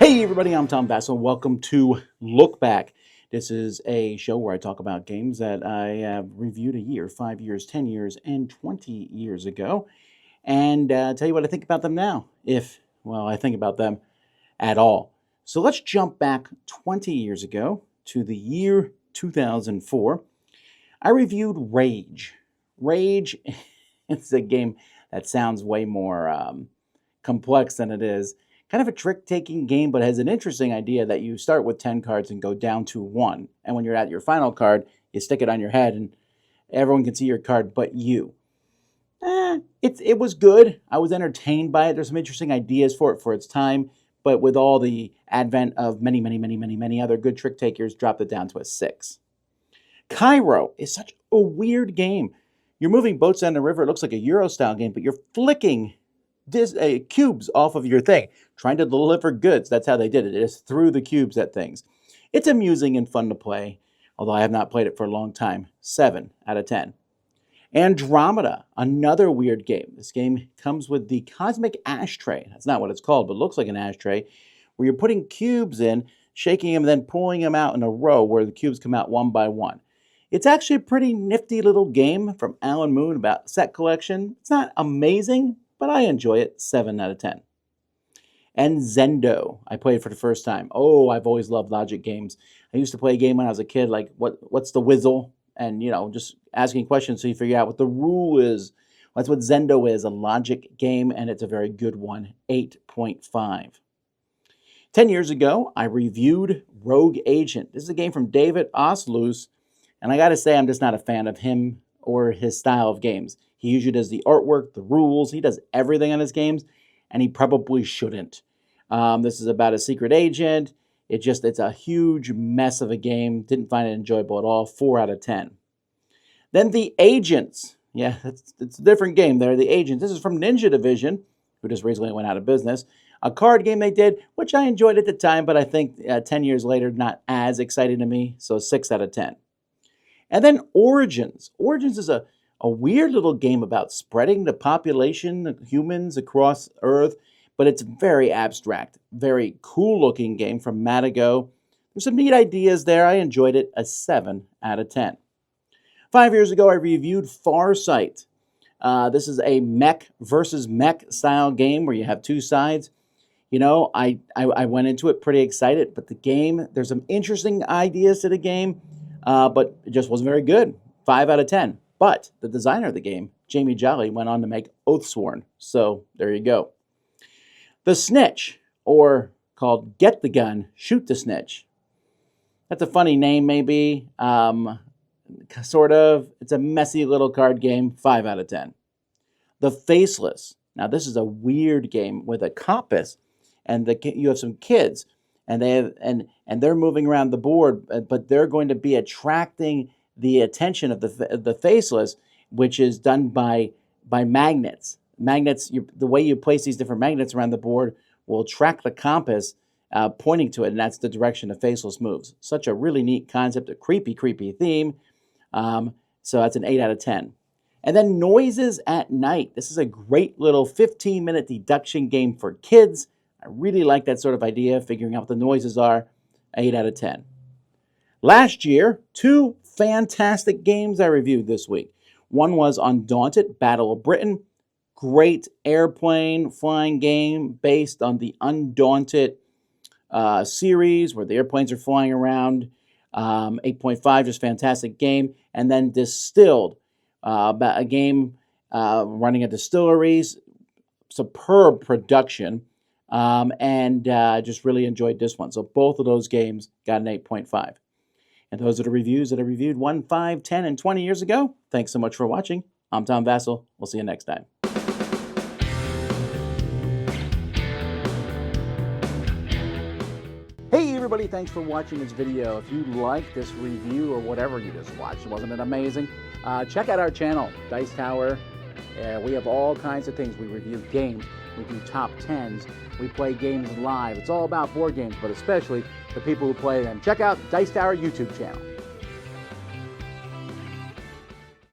Hey everybody, I'm Tom Vasel. Welcome to Look Back. This is a show where I talk about games that I have reviewed a year, 5 years, 10 years, and 20 years ago, and tell you what I think about them now, if, well, I think about them at all. So let's jump back 20 years ago to the year 2004. I reviewed Rage. Rage is a game that sounds way more complex than it is. Kind of a trick-taking game, but has an interesting idea that you start with 10 cards and go down to 1. And when you're at your final card, you stick it on your head and everyone can see your card but you. It was good. I was entertained by it. There's some interesting ideas for it for its time, but with all the advent of many other good trick-takers, dropped it down to a 6. Cairo is such a weird game. You're moving boats down the river. It looks like a Euro-style game, but you're flicking cubes off of your thing, trying to deliver goods. That's how they did it. It is through the cubes at things. It's amusing and fun to play, although I have not played it for a long time. 7 out of 10. Andromeda, another weird game. This game comes with the cosmic ashtray. That's not what it's called, but it looks like an ashtray, where you're putting cubes in, shaking them, and then pulling them out in a row where the cubes come out one by one. It's actually a pretty nifty little game from Alan Moon about set collection. It's not amazing, but I enjoy it. 7 out of 10. And Zendo, I played for the first time. Oh, I've always loved logic games. I used to play a game when I was a kid, like what's the whizzle? And, just asking questions so you figure out what the rule is. That's what Zendo is, a logic game, and it's a very good one. 8.5. 10 years ago, I reviewed Rogue Agent. This is a game from David Oslus, and I got to say, I'm just not a fan of him or his style of games. He usually does the artwork, the rules. He does everything on his games, and he probably shouldn't. This is about a secret agent. It's a huge mess of a game. Didn't find it enjoyable at all. 4 out of 10. Then The Agents. Yeah, it's a different game there. The Agents. This is from Ninja Division, who just recently went out of business. A card game they did, which I enjoyed at the time, but I think 10 years later, not as exciting to me. So 6 out of 10. And then Origins. Origins is a weird little game about spreading the population of humans across Earth, but it's very abstract. Very cool-looking game from Matago. There's some neat ideas there. I enjoyed it. A 7 out of 10. 5 years ago, I reviewed Farsight. This is a mech versus mech style game where you have two sides. I went into it pretty excited, but the game, there's some interesting ideas to the game, but it just wasn't very good. 5 out of 10. But the designer of the game, Jamie Jolly, went on to make Oathsworn. So there you go. The Snitch, or called Get the Gun, Shoot the Snitch. That's a funny name, maybe. Sort of. It's a messy little card game. 5 out of 10. The Faceless. Now, this is a weird game with a compass, and you have some kids, and they're moving around the board, but they're going to be attracting the attention of the Faceless, which is done by magnets. Magnets, the way you place these different magnets around the board will track the compass pointing to it, and that's the direction the Faceless moves. Such a really neat concept, a creepy theme. So that's an 8 out of 10. And then Noises at Night. This is a great little 15-minute deduction game for kids. I really like that sort of idea, figuring out what the noises are. 8 out of 10. Last year, 2 fantastic games I reviewed this week. One was Undaunted, Battle of Britain. Great airplane flying game based on the Undaunted series where the airplanes are flying around. 8.5, just fantastic game. And then Distilled, about a game running at distilleries. Superb production. And just really enjoyed this one. So both of those games got an 8.5. And those are the reviews that I reviewed 1, 5, 10, and 20 years ago. Thanks so much for watching. I'm Tom Vasel. We'll see you next time. Hey everybody, thanks for watching this video. If you like this review or whatever you just watched, wasn't it amazing? Check out our channel, Dice Tower. We have all kinds of things. We review games, we do top 10s, we play games live. It's all about board games, but especially the people who play them. Check out Dice Tower YouTube channel.